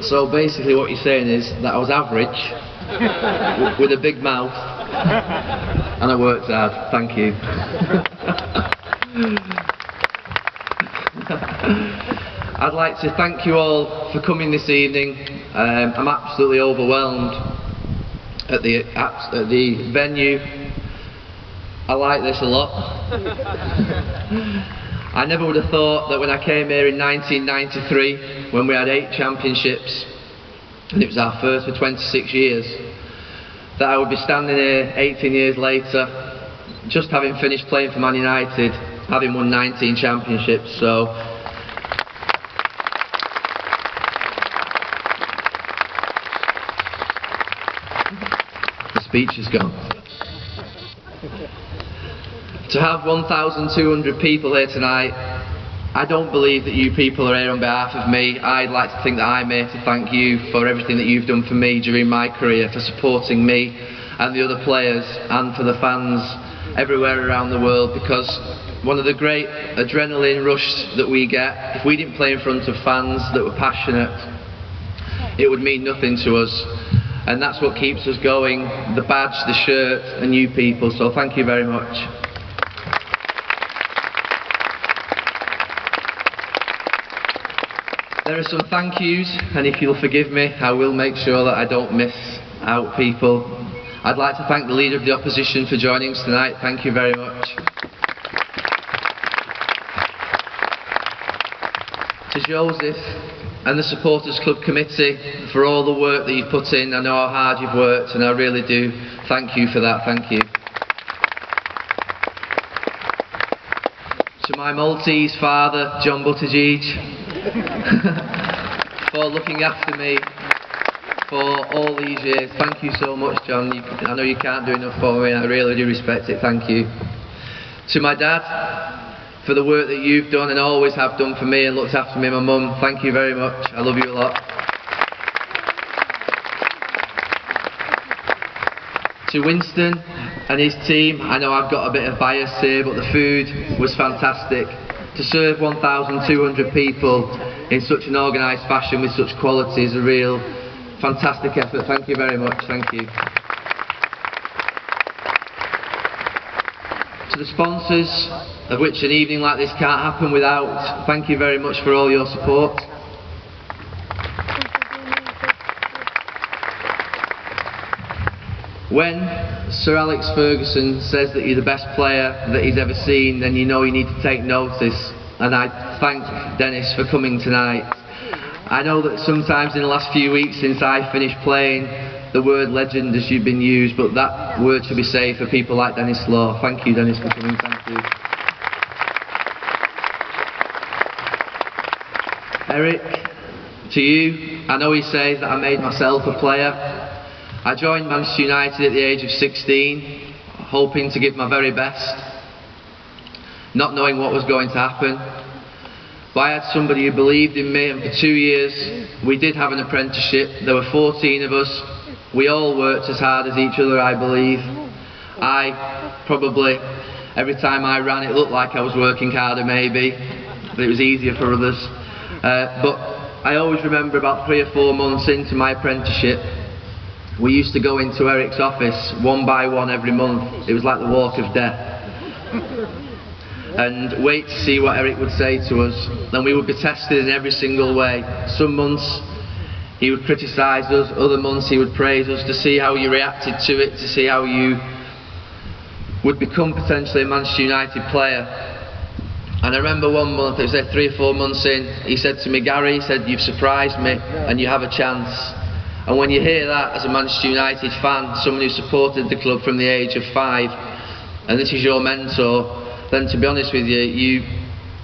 So basically what you're saying is that I was average, with a big mouth, and I worked hard. Thank you. I'd like to thank you all for coming this evening. I'm absolutely overwhelmed at the venue. I like this a lot. I never would have thought that when I came here in 1993, when we had 8 championships, and it was our first for 26 years, that I would be standing here 18 years later, just having finished playing for Man United, having won 19 championships. So the speech is gone. To have 1,200 people here tonight, I don't believe that you people are here on behalf of me. I'd like to think that I'm here to thank you for everything that you've done for me during my career, for supporting me and the other players, and for the fans everywhere around the world, because one of the great adrenaline rush that we get, if we didn't play in front of fans that were passionate, it would mean nothing to us. And that's what keeps us going, the badge, the shirt, and you people. So thank you very much. There are some thank yous, and if you'll forgive me, I will make sure that I don't miss out people. I'd like to thank the Leader of the Opposition for joining us tonight. Thank you very much. To Joseph and the Supporters Club Committee for all the work that you've put in. I know how hard you've worked, and I really do thank you for that. Thank you. To my Maltese father, John Buttigieg, for looking after me for all these years. Thank you so much, John. I know you can't do enough for me, and I really do respect it. Thank you. To my dad, for the work that you've done and always have done for me and looked after me and my mum. Thank you very much. I love you a lot. To Winston and his team, I know I've got a bit of bias here, but the food was fantastic. To serve 1,200 people in such an organised fashion with such quality is a real fantastic effort. Thank you very much. Thank you. To the sponsors, of which an evening like this can't happen without, thank you very much for all your support. When Sir Alex Ferguson says that you're the best player that he's ever seen, then you know you need to take notice, and I thank Dennis for coming tonight. I know that sometimes in the last few weeks since I finished playing, the word legend has been used, but that word should be saved for people like Dennis Law. Thank you, Dennis, for coming. Thank you. Eric, to you, I know he says that I made myself a player. I joined Manchester United at the age of 16, hoping to give my very best, not knowing what was going to happen. But I had somebody who believed in me, and for 2 years we did have an apprenticeship. There were 14 of us. We all worked as hard as each other, I believe. Every time I ran, it looked like I was working harder maybe, but it was easier for others. But I always remember about 3 or 4 months into my apprenticeship, we used to go into Eric's office one by one every month. It was like the walk of death. And wait to see what Eric would say to us. And we would be tested in every single way. Some months he would criticise us, other months he would praise us, to see how you reacted to it, to see how you would become potentially a Manchester United player. And I remember one month, it was 3 or 4 months in, he said to me, "Gary," he said, "you've surprised me and you have a chance." And when you hear that as a Manchester United fan, someone who supported the club from the age of 5, and this is your mentor, then to be honest with you, you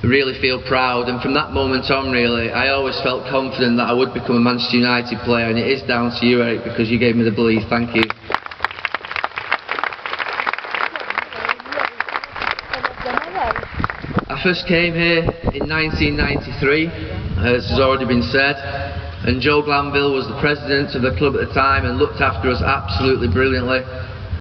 really feel proud. And from that moment on, really, I always felt confident that I would become a Manchester United player, and it is down to you, Eric, because you gave me the belief. Thank you. I first came here in 1993, as has already been said, and Joe Glanville was the president of the club at the time and looked after us absolutely brilliantly.